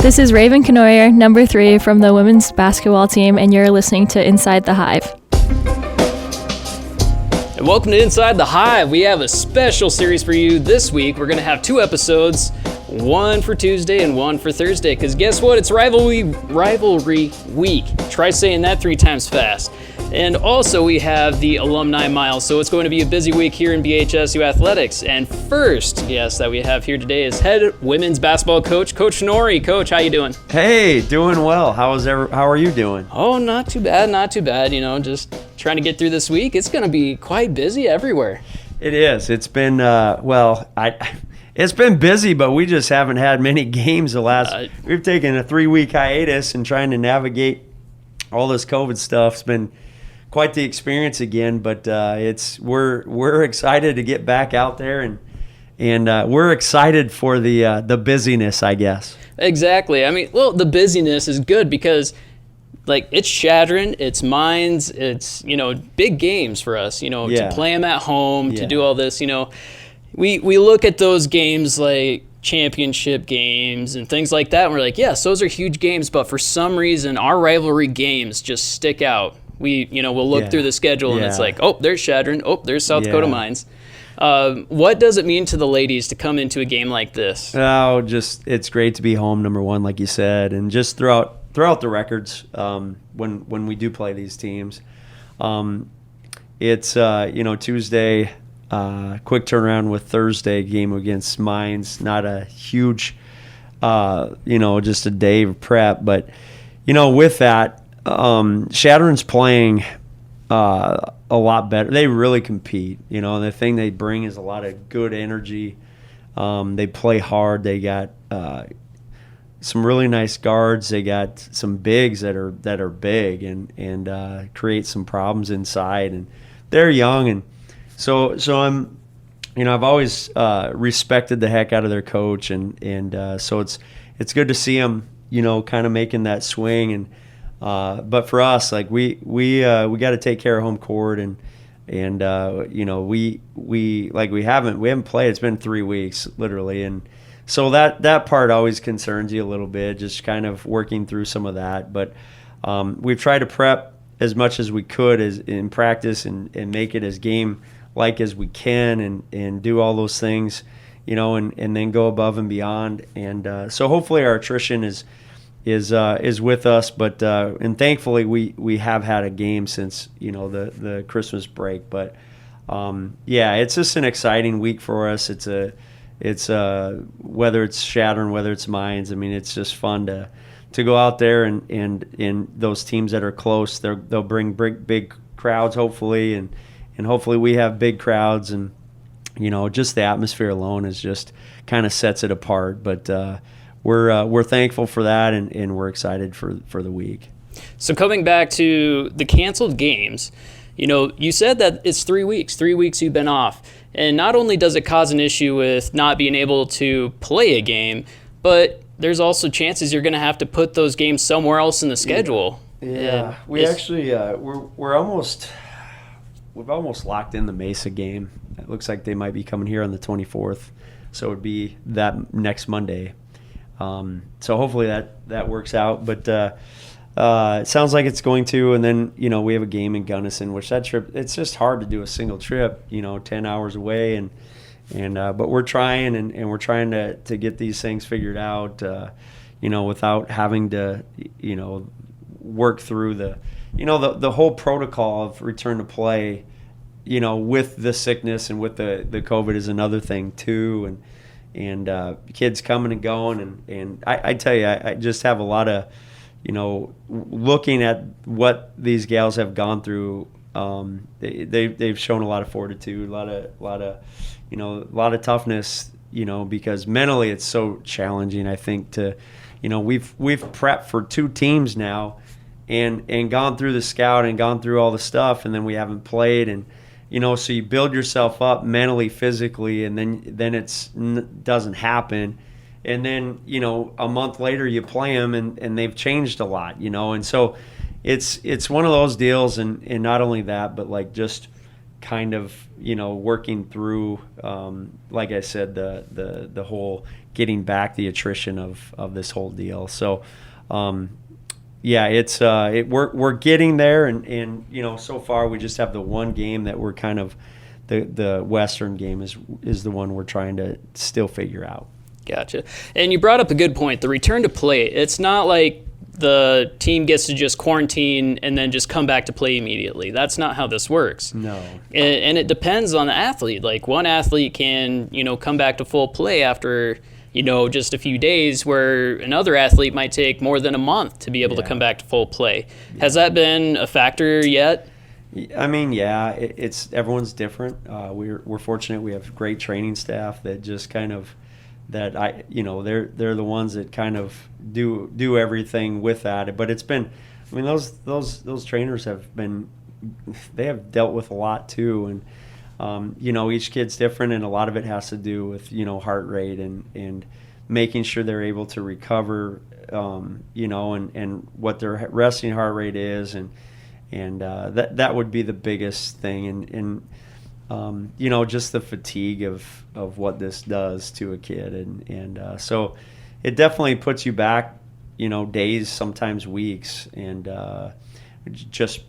This is Raven Canoyer, number 3 from the women's basketball team, and you're listening to Inside the Hive. And welcome to Inside the Hive. We have a special series for you this week. We're going to have 2 episodes, one for Tuesday and one for Thursday, because guess what? It's rivalry week. Try saying that 3 times fast. And also we have the Alumni Mile, so it's going to be a busy week here in BHSU Athletics. And first guest that we have here today is head women's basketball coach, Coach Nori. Coach, how you doing? Hey, doing well. How are you doing? Oh, not too bad. You know, just trying to get through this week. It's going to be quite busy everywhere. It is. It's been it's been busy, but we just haven't had many games the last. We've taken a 3-week hiatus and trying to navigate all this COVID stuff. It's been quite the experience again, but we're excited to get back out there and we're excited for the busyness, I guess. Exactly. I mean, well, the busyness is good because it's Shadron, it's Mines, it's, big games for us, to play them at home, to do all this, we look at those games like championship games and things like that, and we're like, yes, those are huge games, but for some reason, our rivalry games just stick out. We'll look through the schedule and it's like, oh, there's Shadron, oh, there's South Dakota Mines. What does it mean to the ladies to come into a game like this? Oh, it's great to be home, number one, like you said, and just throughout the records when we do play these teams. It's Tuesday, quick turnaround with Thursday game against Mines. Not a huge, just a day of prep, but with that. Shadron's playing a lot better. They really compete. The thing they bring is a lot of good energy. They play hard. They got some really nice guards. They got some bigs that are big and create some problems inside. And they're young, and so I'm. I've always respected the heck out of their coach, and so it's good to see them. Kind of making that swing and. But for us, we got to take care of home court and we haven't played. It's been 3 weeks literally, and so that part always concerns you a little bit, just kind of working through some of that. But we've tried to prep as much as we could as in practice and make it as game like as we can and do all those things, and then go above and beyond. And so hopefully our attrition is with us, but and thankfully we have had a game since the Christmas break. But it's just an exciting week for us. It's whether it's Shadron, whether it's Mines. I mean, it's just fun to go out there and those teams that are close. They'll bring big crowds hopefully, and hopefully we have big crowds, and just the atmosphere alone is just kind of sets it apart. But we're thankful for that, and we're excited for the week. So coming back to the canceled games, you said that it's 3 weeks. 3 weeks you've been off. And not only does it cause an issue with not being able to play a game, but there's also chances you're going to have to put those games somewhere else in the schedule. Yeah. We actually we've almost locked in the Mesa game. It looks like they might be coming here on the 24th. So it would be that next Monday. So hopefully that works out, but it sounds like it's going to. And then we have a game in Gunnison, which that trip, it's just hard to do a single trip, 10 hours away, and but we're trying and we're trying to get these things figured out, without having to work through the whole protocol of return to play, with the sickness and with the COVID is another thing too, and kids coming and going, and I tell you, I just have a lot of, looking at what these gals have gone through. They've shown a lot of fortitude, a lot of toughness, because mentally it's so challenging. I think we've prepped for 2 teams now, and gone through the scout and gone through all the stuff, and then we haven't played, and. So you build yourself up mentally, physically, and then it doesn't happen. And then, a month later you play them and they've changed a lot, and so it's one of those deals. And not only that, but just kind of, working through, like I said, the whole getting back the attrition of this whole deal. So, it's we're getting there, and so far we just have the one game that we're kind of the Western game is the one we're trying to still figure out. Gotcha. And you brought up a good point, the return to play. It's not like the team gets to just quarantine and then just come back to play immediately. That's not how this works. No. And it depends on the athlete. Like one athlete can, come back to full play after, just a few days, where another athlete might take more than a month to be able to come back to full play. Yeah. Has that been a factor yet? I mean, yeah, it's everyone's different. We're fortunate. We have great training staff that just kind of they're the ones that kind of do everything with that. But it's been, I mean, those trainers they have dealt with a lot too, and each kid's different, and a lot of it has to do with heart rate and making sure they're able to recover, and what their resting heart rate is, and that would be the biggest thing, and just the fatigue of what this does to a kid, and so it definitely puts you back, days, sometimes weeks, and just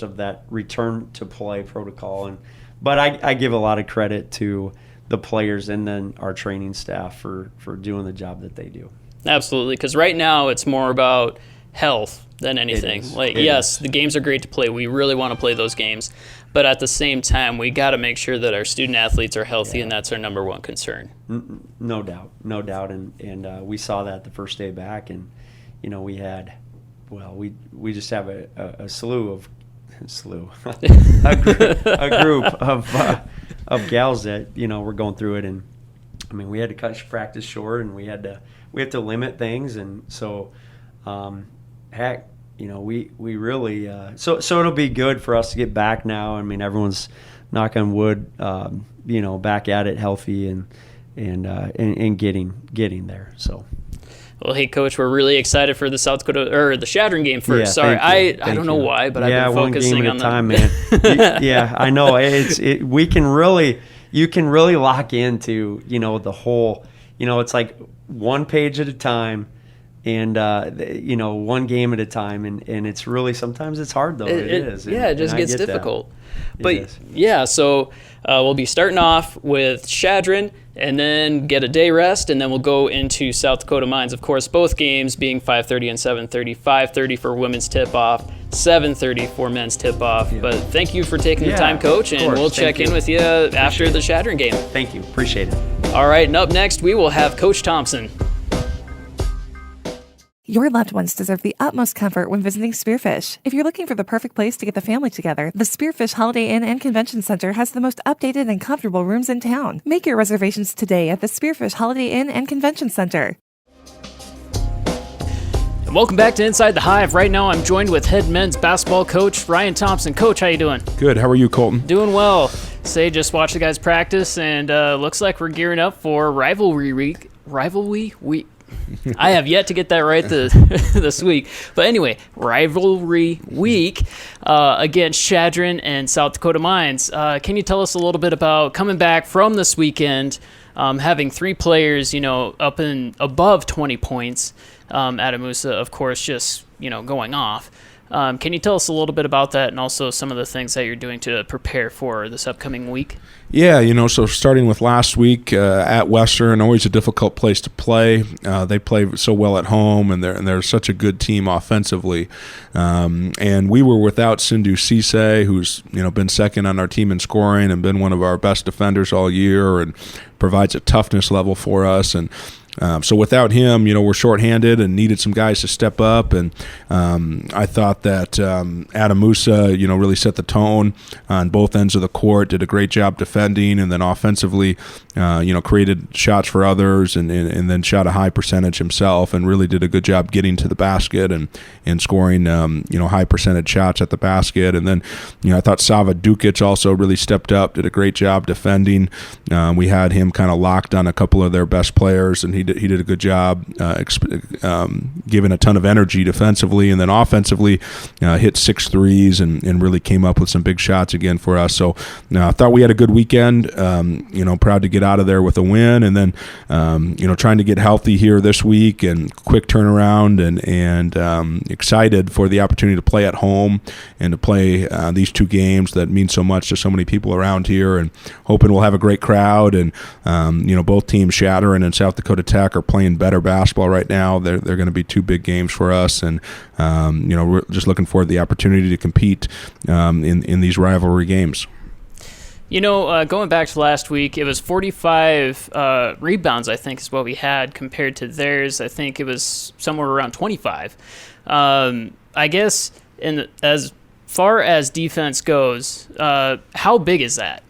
of that return to play protocol. But I give a lot of credit to the players and then our training staff for doing the job that they do. Absolutely, because right now it's more about health than anything. The games are great to play. We really want to play those games. But at the same time, we got to make sure that our student athletes are healthy, and that's our number one concern. No doubt. And we saw that the first day back, and, we had, we just have a group of gals that, were going through it. And, I mean, we had to cut practice short, and we have to limit things. And so, we really so it'll be good for us to get back now. I mean, everyone's, knock on wood, back at it, healthy and getting there. So. Well, hey, Coach, we're really excited for the South Dakota or the Shadron game first. Yeah, sorry, I don't know why, but I've been focusing on one game at a time, man. Yeah, I know. You can really lock into the whole. It's like one page at a time. And one game at a time, and it's really, sometimes it's hard though. It is. It just gets difficult. But so we'll be starting off with Shadron, and then get a day rest, and then we'll go into South Dakota Mines. Of course, both games being 5:30 and 7:30. 5:30 for women's tip-off, 7:30 for men's tip-off. Yeah. But thank you for taking the time, Coach, and we'll check in with you after the Shadron game. Thank you. Appreciate it. All right, and up next, we will have Coach Thompson. Your loved ones deserve the utmost comfort when visiting Spearfish. If you're looking for the perfect place to get the family together, the Spearfish Holiday Inn and Convention Center has the most updated and comfortable rooms in town. Make your reservations today at the Spearfish Holiday Inn and Convention Center. And welcome back to Inside the Hive. Right now I'm joined with head men's basketball coach Ryan Thompson. Coach, how you doing? Good. How are you, Colton? Doing well. Just watched the guys practice, and looks like we're gearing up for rivalry week. I have yet to get that right this week. But anyway, rivalry week against Shadron and South Dakota Mines. Can you tell us a little bit about coming back from this weekend, having three players, up and above 20 points, Adamusa, of course, just, going off. Can you tell us a little bit about that, and also some of the things that you're doing to prepare for this upcoming week? Yeah, so starting with last week at Western, always a difficult place to play. They play so well at home, and they're such a good team offensively. And we were without Sindhu Cisse, who's been second on our team in scoring and been one of our best defenders all year, and provides a toughness level for us. And so without him, we're shorthanded and needed some guys to step up. And I thought that Adamusa, really set the tone on both ends of the court, did a great job defending, and then offensively, created shots for others, and then shot a high percentage himself, and really did a good job getting to the basket and scoring, high percentage shots at the basket. And then, I thought Sava Dukic also really stepped up, did a great job defending. We had him kind of locked on a couple of their best players, and he did a good job giving a ton of energy defensively, and then offensively hit 6 threes and really came up with some big shots again for us. So I thought we had a good weekend. Proud to get out of there with a win, and then trying to get healthy here this week and quick turnaround, and excited for the opportunity to play at home and to play these 2 games that mean so much to so many people around here, and hoping we'll have a great crowd. And both teams, Shattern and South Dakota Tech, are playing better basketball right now. They're going to be 2 big games for us, and we're just looking forward to the opportunity to compete in these rivalry games. Going back to last week, it was 45 rebounds, I think, is what we had compared to theirs. I think it was somewhere around 25. I guess as far as defense goes, how big is that?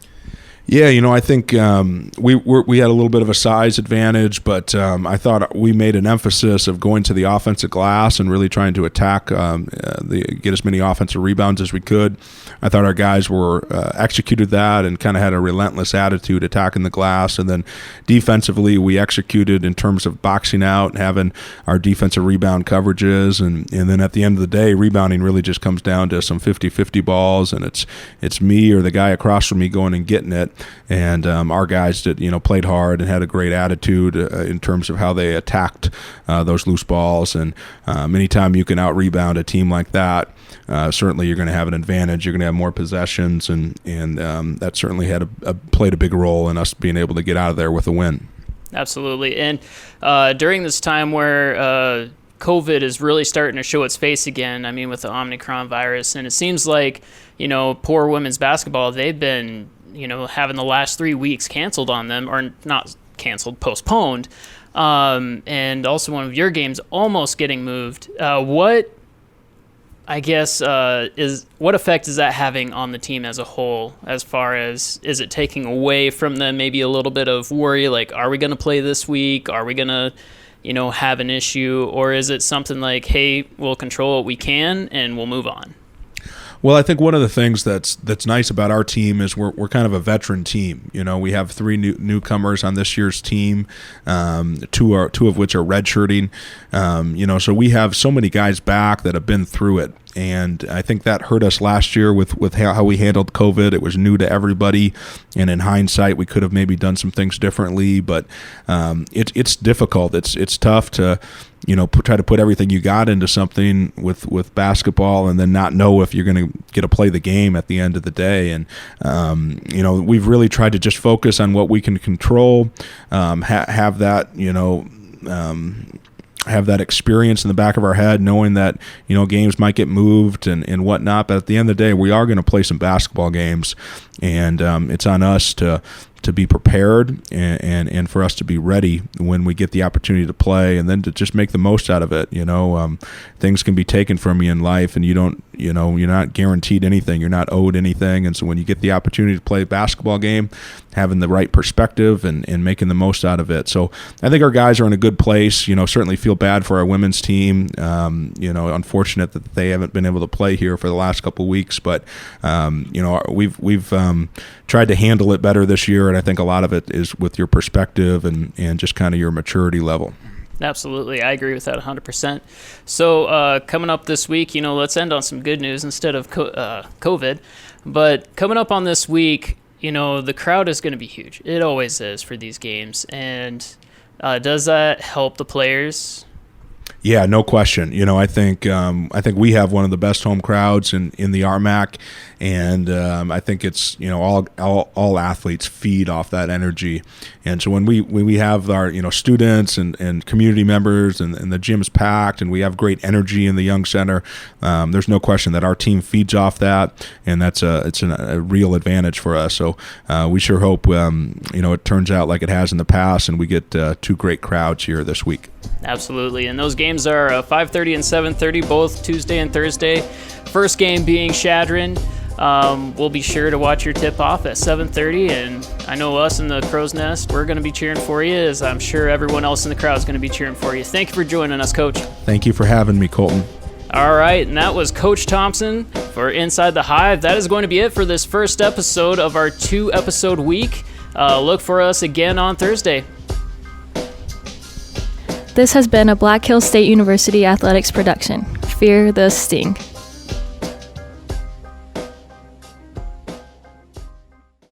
Yeah, I think we had a little bit of a size advantage, but I thought we made an emphasis of going to the offensive glass and really trying to attack, get as many offensive rebounds as we could. I thought our guys were executed that and kind of had a relentless attitude attacking the glass. And then defensively, we executed in terms of boxing out, having our defensive rebound coverages, and then at the end of the day, rebounding really just comes down to some 50-50 balls, and it's me or the guy across from me going and getting it. And our guys played hard and had a great attitude in terms of how they attacked those loose balls. And anytime you can out-rebound a team like that, certainly you're going to have an advantage. You're going to have more possessions, and that certainly had played a big role in us being able to get out of there with a win. Absolutely. And during this time where COVID is really starting to show its face again, I mean, with the Omicron virus, and it seems like, poor women's basketball, they've been having the last 3 weeks canceled on them, or not canceled, postponed, and also one of your games almost getting moved. What effect is that having on the team as a whole, as far as, is it taking away from them maybe a little bit of worry, like, are we going to play this week? Are we going to, have an issue? Or is it something like, hey, we'll control what we can and we'll move on? Well, I think one of the things that's nice about our team is we're kind of a veteran team. We have 3 newcomers on this year's team, 2 of which are redshirting. So we have so many guys back that have been through it. And I think that hurt us last year with how we handled COVID. It was new to everybody, and in hindsight, we could have maybe done some things differently. But it's difficult. It's tough to try to put everything you got into something with basketball, and then not know if you're going to get to play the game at the end of the day. And we've really tried to just focus on what we can control, have that have that experience in the back of our head, knowing that games might get moved and whatnot. But at the end of the day, we are going to play some basketball games, and it's on us to be prepared and for us to be ready when we get the opportunity to play, and then to just make the most out of it. Things can be taken from you in life, and you're not guaranteed anything. You're not owed anything. And so when you get the opportunity to play a basketball game, having the right perspective and making the most out of it. So I think our guys are in a good place. Certainly feel bad for our women's team. Unfortunate that they haven't been able to play here for the last couple of weeks, but we've tried to handle it better this year, and I think a lot of it is with your perspective and just kind of your maturity level. Absolutely. I agree with that 100%. So coming up this week, let's end on some good news instead of COVID. But coming up on this week, the crowd is going to be huge. It always is for these games. And does that help the players? Yeah, no question. I think we have one of the best home crowds in the RMAC, and I think it's all athletes feed off that energy. And so when we have our students and community members and the gym's packed and we have great energy in the Young Center, there's no question that our team feeds off that, and it's a real advantage for us. So we sure hope it turns out like it has in the past, and we get 2 great crowds here this week. Absolutely, and those games are 5:30 and 7:30, both Tuesday and Thursday. First game being Shattern. We'll be sure to watch your tip-off at 7:30, and I know us in the Crow's Nest, we're going to be cheering for you, as I'm sure everyone else in the crowd is going to be cheering for you. Thank you for joining us, Coach. Thank you for having me, Colton. All right, and that was Coach Thompson for Inside the Hive. That is going to be it for this first episode of our 2-episode week. Look for us again on Thursday. This has been a Black Hills State University Athletics production. Fear the sting.